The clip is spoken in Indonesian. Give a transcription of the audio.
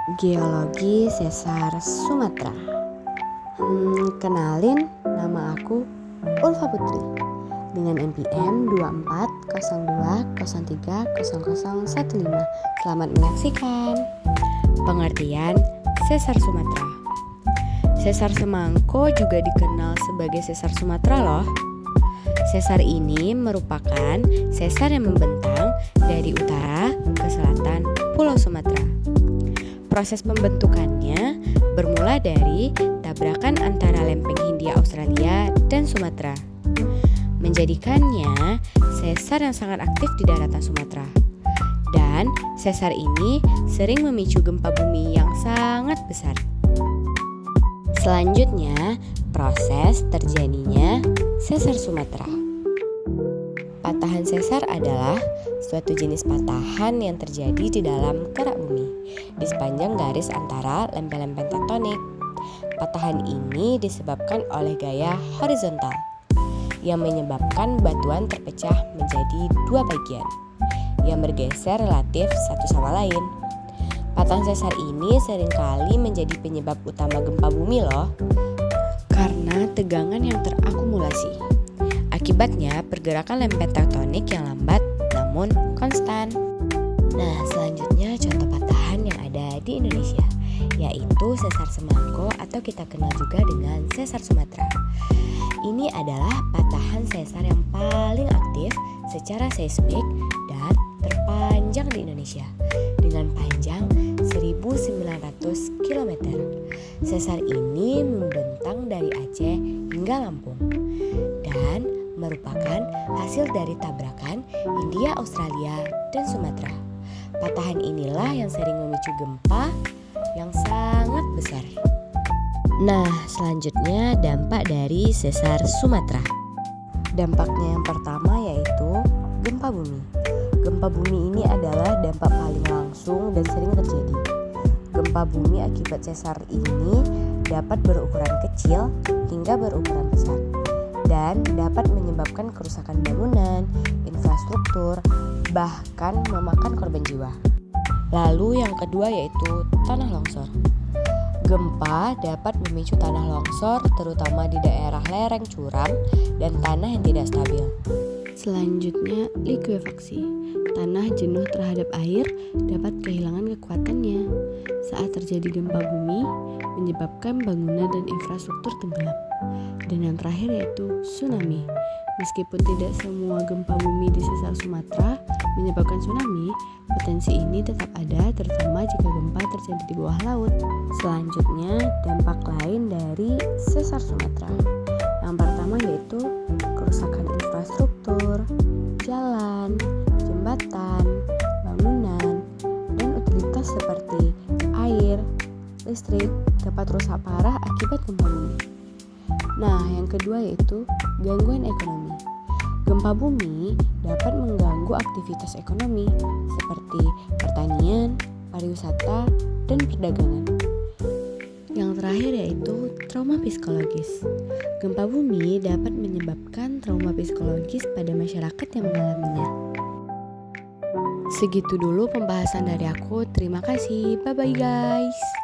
Geologi Sesar Sumatera. Kenalin, nama aku Ulfa Putri dengan NPM 2402030015. Selamat menyaksikan. Pengertian Sesar Sumatera. Sesar Semangko juga dikenal sebagai Sesar Sumatera loh. Sesar ini merupakan sesar yang membentang dari utara ke selatan Pulau Sumatera. Proses pembentukannya bermula dari tabrakan antara lempeng Hindia Australia dan Sumatera, menjadikannya sesar yang sangat aktif di daratan Sumatera. Dan sesar ini sering memicu gempa bumi yang sangat besar. Selanjutnya, proses terjadinya sesar Sumatera. Patahan sesar adalah suatu jenis patahan yang terjadi di dalam kerak bumi di sepanjang garis antara lempeng-lempeng tektonik. Patahan ini disebabkan oleh gaya horizontal yang menyebabkan batuan terpecah menjadi dua bagian yang bergeser relatif satu sama lain. Patahan sesar ini seringkali menjadi penyebab utama gempa bumi loh, karena tegangan yang terakumulasi. Akibatnya pergerakan lempeng tektonik yang lambat namun konstan. Nah, selanjutnya contoh patahan yang ada di Indonesia, yaitu Sesar Semangko atau kita kenal juga dengan Sesar Sumatera. Ini adalah patahan sesar yang paling aktif secara seismik dan terpanjang di Indonesia dengan panjang 1.900 km. Sesar ini membentang dari Aceh hingga Lampung dan merupakan hasil dari tabrakan Hindia Australia dan Sumatera. Patahan inilah yang sering memicu gempa yang sangat besar. Nah, selanjutnya dampak dari sesar Sumatera. Dampaknya yang pertama yaitu gempa bumi. Gempa bumi ini adalah dampak paling langsung dan sering terjadi. Gempa bumi akibat sesar ini dapat berukuran kecil hingga berukuran besar dan dapat menyebabkan kerusakan bangunan, infrastruktur, bahkan memakan korban jiwa. Lalu yang kedua yaitu tanah longsor. Gempa dapat memicu tanah longsor terutama di daerah lereng curam dan tanah yang tidak stabil. Selanjutnya, likuifaksi. Tanah jenuh terhadap air dapat kehilangan kekuatannya saat terjadi gempa bumi, menyebabkan bangunan dan infrastruktur tenggelam. Dan yang terakhir yaitu tsunami. Meskipun tidak semua gempa bumi di sesar Sumatera menyebabkan tsunami, potensi ini tetap ada terutama jika gempa terjadi di bawah laut. Selanjutnya, dampak lain dari sesar Sumatera. Yang pertama yaitu kerusakan infrastruktur, jalan, jembatan, bangunan, dan utilitas seperti air, listrik dapat rusak parah akibat gempa bumi. Nah, yang kedua yaitu gangguan ekonomi. Gempa bumi dapat mengganggu aktivitas ekonomi seperti pertanian, pariwisata, dan perdagangan. Yang terakhir yaitu trauma psikologis. Gempa bumi dapat menyebabkan trauma psikologis pada masyarakat yang mengalaminya. Segitu dulu pembahasan dari aku. Terima kasih. Bye-bye guys.